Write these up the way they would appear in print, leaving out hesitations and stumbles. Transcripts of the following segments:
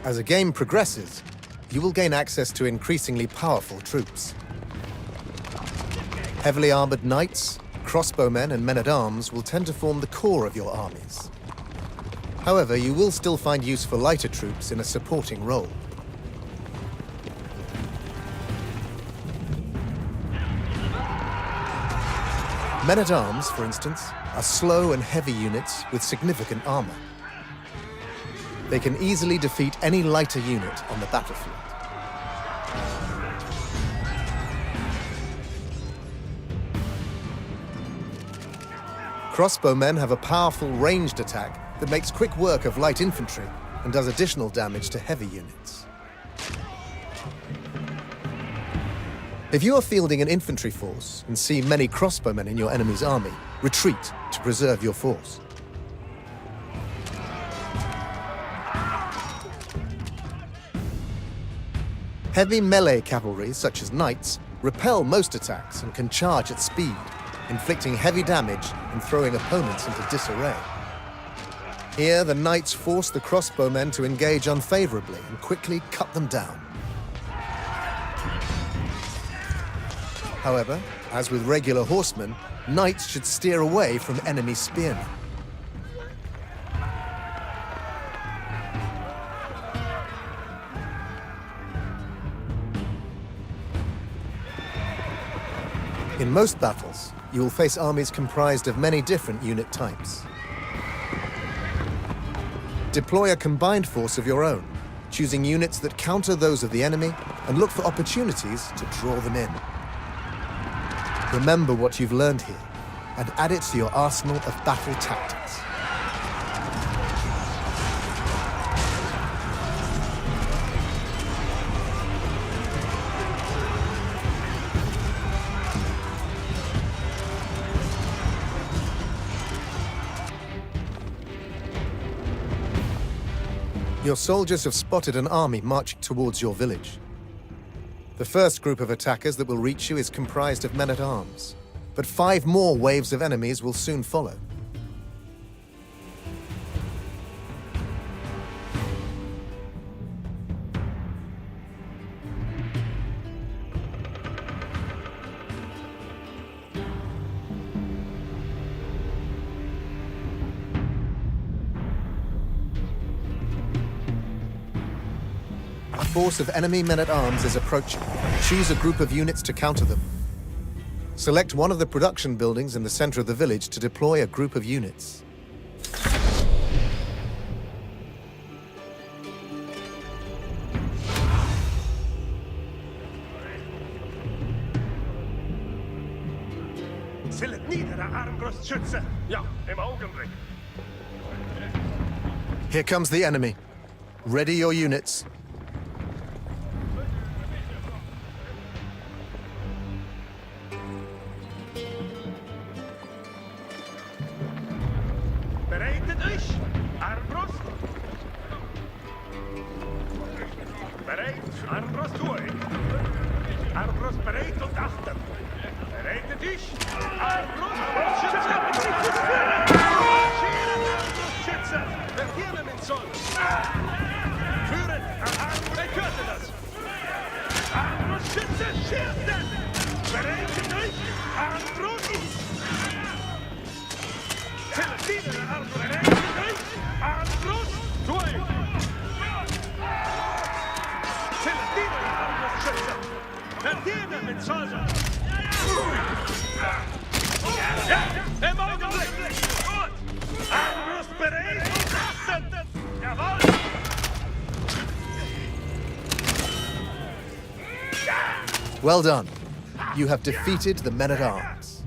As the game progresses, you will gain access to increasingly powerful troops. Heavily armored knights, crossbowmen and men-at-arms will tend to form the core of your armies. However, you will still find use for lighter troops in a supporting role. Men-at-arms, for instance, are slow and heavy units with significant armor. They can easily defeat any lighter unit on the battlefield. Crossbowmen have a powerful ranged attack that makes quick work of light infantry and does additional damage to heavy units. If you are fielding an infantry force and see many crossbowmen in your enemy's army, retreat to preserve your force. Heavy melee cavalry, such as knights, repel most attacks and can charge at speed, inflicting heavy damage and throwing opponents into disarray. Here, the knights force the crossbowmen to engage unfavorably and quickly cut them down. However, as with regular horsemen, knights should steer away from enemy spearmen. In most battles, you will face armies comprised of many different unit types. Deploy a combined force of your own, choosing units that counter those of the enemy and look for opportunities to draw them in. Remember what you've learned here and add it to your arsenal of battle tactics. Your soldiers have spotted an army marching towards your village. The first group of attackers that will reach you is comprised of men-at-arms, but 5 more waves of enemies will soon follow. A force of enemy men-at-arms is approaching. Choose a group of units to counter them. Select one of the production buildings in the center of the village to deploy a group of units. Select nieder, Armbrustschütze! Ja, im Augenblick. Here comes the enemy. Ready your units. Bereitet euch! Armbrust! Bereit! Armbrust durch! Armbrust bereit und achten! Bereitet euch! Armbrust! Schütze! Marschieren, Armbrustschütze! Beginnen mit Soll! Führen! Wer hörte das? Armbrustschütze! Schießen! Bereitet euch! Armbrust! Selektieren! Armbrust! Armbrust! Durch! Selektieren! Armbrustschütze! Beginnen mit Soll! Ja, im Augenblick! Gut! Armbrust bereit und achten! Jawohl! Well done. You have defeated the men-at-arms.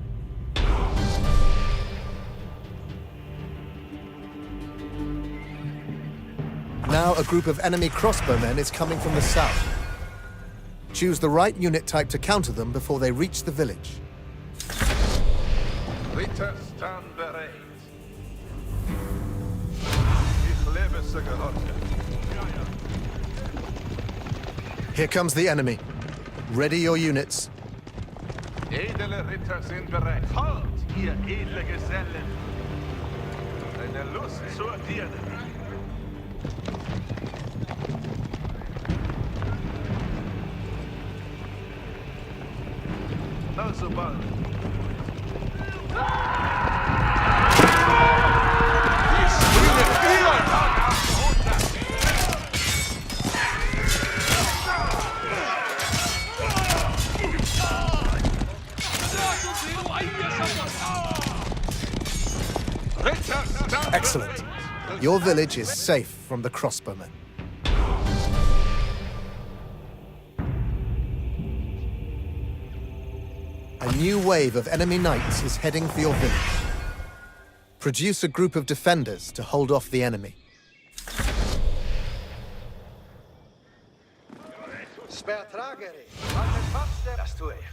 Now a group of enemy crossbowmen is coming from the south. Choose the right unit type to counter them before they reach the village. Ritter, stand bereit. Ich lebe so gehört. Here comes the enemy. Ready your units. Edle Ritter sind bereit. Halt, ihr edle Gesellen. Eine Lust zur Dirne. alsobald. Excellent. Your village is safe from the crossbowmen. A new wave of enemy knights is heading for your village. Produce a group of defenders to hold off the enemy. Spertragere, alles Fapster, das tue ich.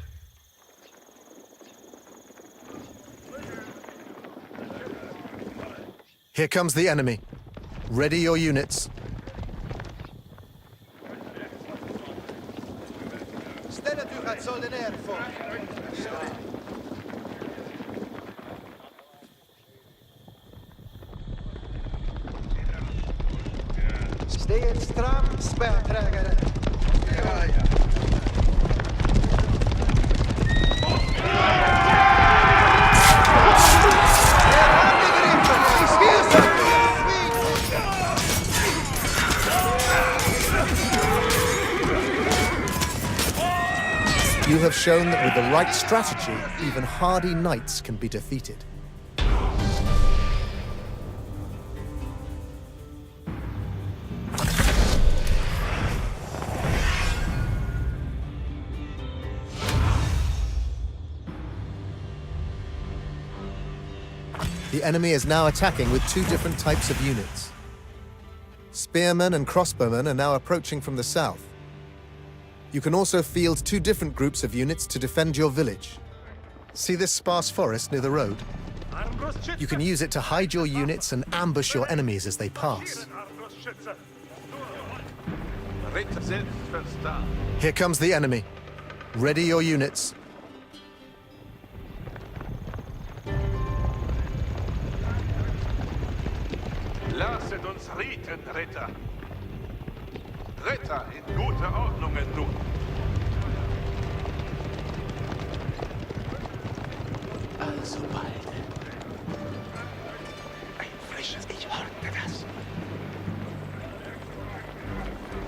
Here comes the enemy. Ready your units. Stelle du hat Soldater vor. Stay stram, Spertragere. Ja, ja. You have shown that with the right strategy, even hardy knights can be defeated. The enemy is now attacking with two different types of units. Spearmen and crossbowmen are now approaching from the south. You can also field two different groups of units to defend your village. See this sparse forest near the road? You can use it to hide your units and ambush your enemies as they pass. Here comes the enemy. Ready your units. Lasset uns richten, Ritter. Ritter in gute Ordnungen nun. Alsobald. Ein frisches, ich horte das.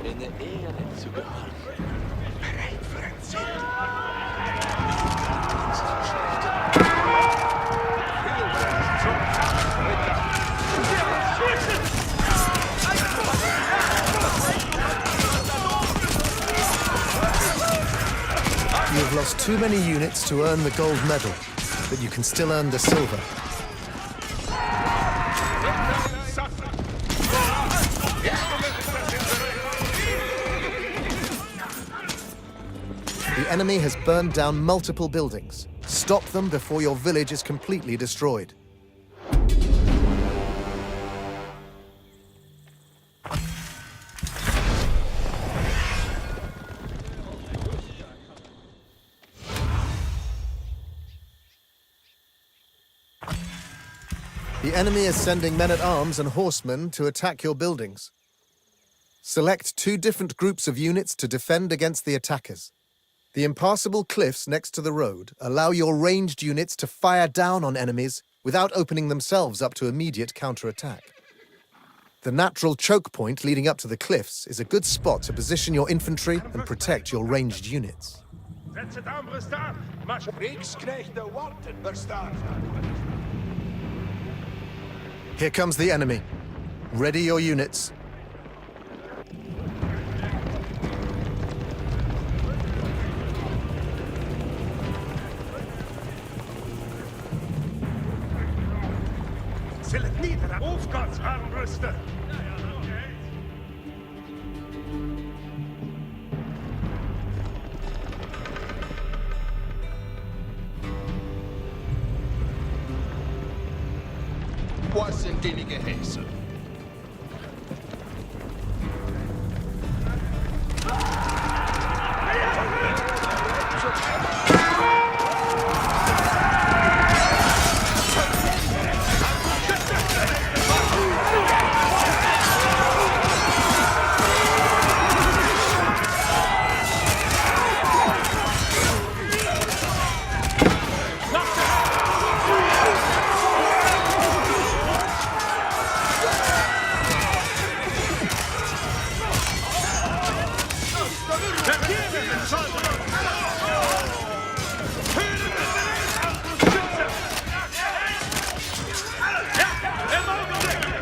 Eine Ehre zu gehorchen. Bereit für ein Ziel. You've lost too many units to earn the gold medal, but you can still earn the silver. The enemy has burned down multiple buildings. Stop them before your village is completely destroyed. The enemy is sending men-at-arms and horsemen to attack your buildings. Select two different groups of units to defend against the attackers. The impassable cliffs next to the road allow your ranged units to fire down on enemies without opening themselves up to immediate counterattack. The natural choke point leading up to the cliffs is a good spot to position your infantry and protect your ranged units. Here comes the enemy. Ready your units. Zillet nieder, Aufgangsarmbrüste! Was sind die Gehäuse?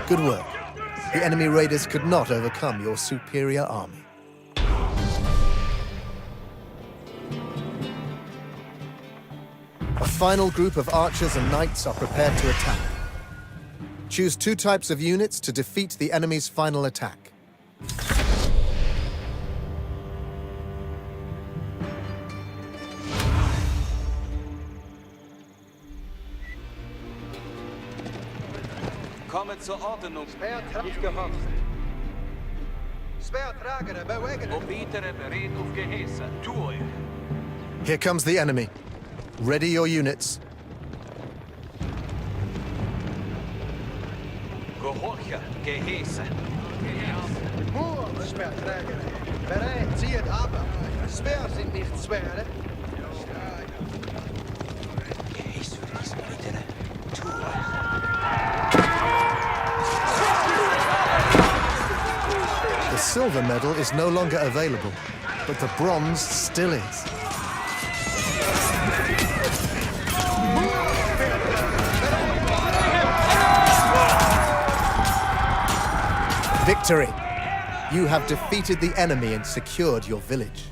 Good work. The enemy raiders could not overcome your superior army. A final group of archers and knights are prepared to attack. Choose 2 types of units to defeat the enemy's final attack. Kommet zur Ordnung. Aufgehorcht. Speertragere, bewegen. Obietere bereit auf Gehäse. Tue. Here comes the enemy. Ready your units. Gehorche, Gehäse. Moor, Speertragere. Bereit, zieht ab. Speer sind nicht schwer. Gehäse für dies Militär. Tue. The silver medal is no longer available, but the bronze still is. Victory! You have defeated the enemy and secured your village.